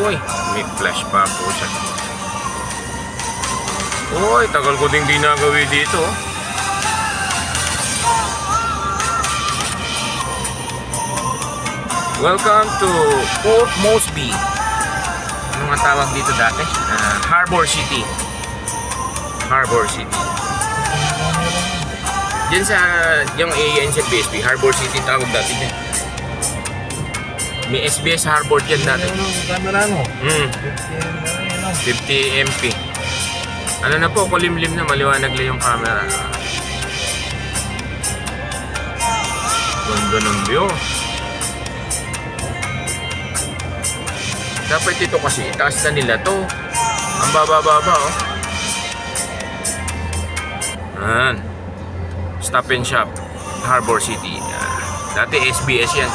Uy, may flash pa po siya. Uy, tagal ko ding di nagawi dito. Welcome to Port Moresby. Ano nga tawag dito dati? Harbor City. Harbor City. Diyan sa yung ANZ-BSP, Harbor City tawag dati dyan. May SBS Harbor dyan dati. Camera mo? 50 MP. Ano na po, kulimlim na, maliwanag lang yung camera. Ganda ng view. Dapat ito kasi, itaas na nila to. Ang baba-baba, oh. Ayan. Stop and Shop, Harbor City. Dati SBS yan.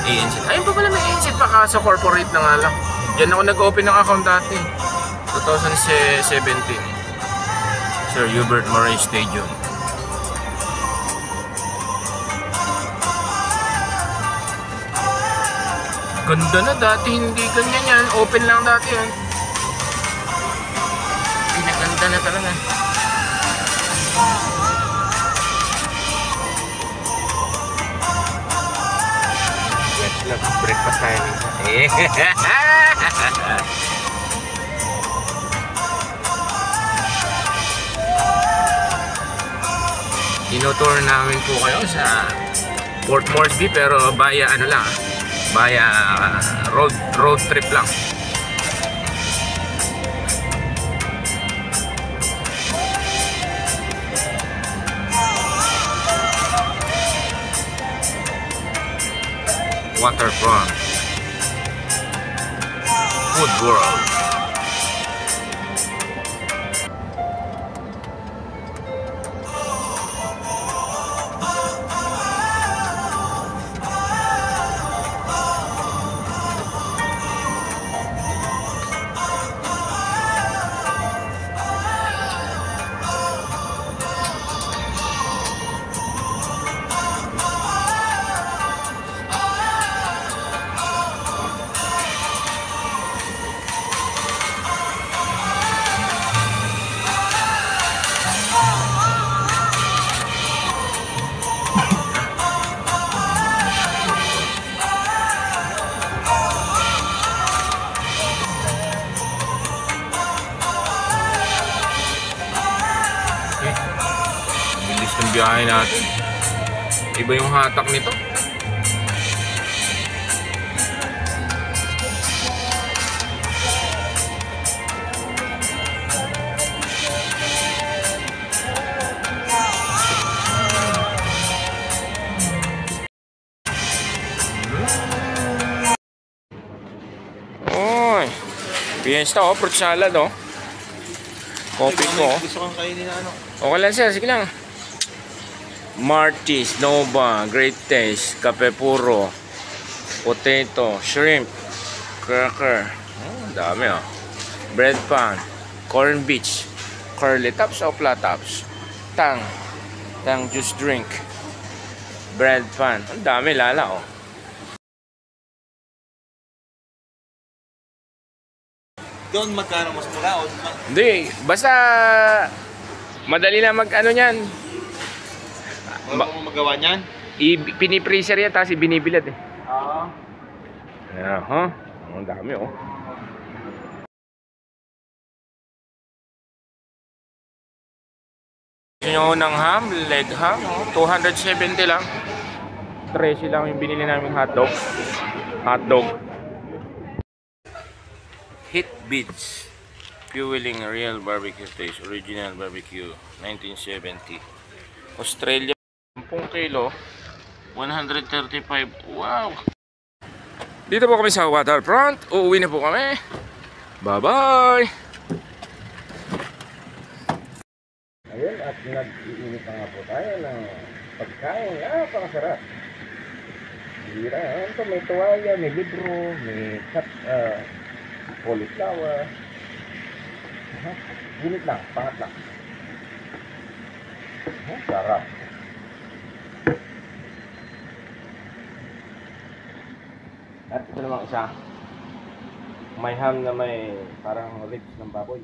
ANZ. Ayun pa pala may ANZ pa, kaso corporate na nga lang. Diyan ako nag-open ng account dati. 2017. Sir Hubert Murray Stadium. Ganda na, dati hindi ganyan yan. Open lang dati yan. Pinaganda na talaga. Breakfast tayo minsan. Tinotour namin po kayo sa Port Moresby, pero via ano lang, via road trip lang. Waterfront, Food World. Ang biyahe natin. Iba yung hatak nito. Oy, fiesta oh, fruit salad oh. Coffee ko oh. Gusto kang kainin na ano? Okay lang sir, sige lang. Martis, Nova, Great Taste, Kape Puro, Potato, Shrimp, Cracker, dami oh. Bread Pan, Corn Beach, Curly Tops o Flat Tops, Tang Juice Drink, Bread Pan, ang dami lala oh. Doon magkano mas mura o? Hindi, basta madali lang mag ano nyan. Wala mo magawa niyan? Pinipreaser yan, tapos binibilad eh. Oo. Ayan, ha? Ang dami oh. Gusto nyo ng ham, leg ham, oh. 270 lang. 13 lang yung binili namin hotdog. Hit Beats, Fueling Real Barbecue Taste, Original Barbecue, 1970. Australia, 10 kilo, 135. Wow! Dito po kami sa waterfront. Uuwi na po kami. Bye-bye! Ayun, at nag-iinit na nga po tayo ng pagkain. Napakasarap. Bira. Ito, may tuwalya, may libro, may cauliflower. Ginit lang, pangat lang. Sarap. At ito namang isa. May ham na may parang ribs ng baboy.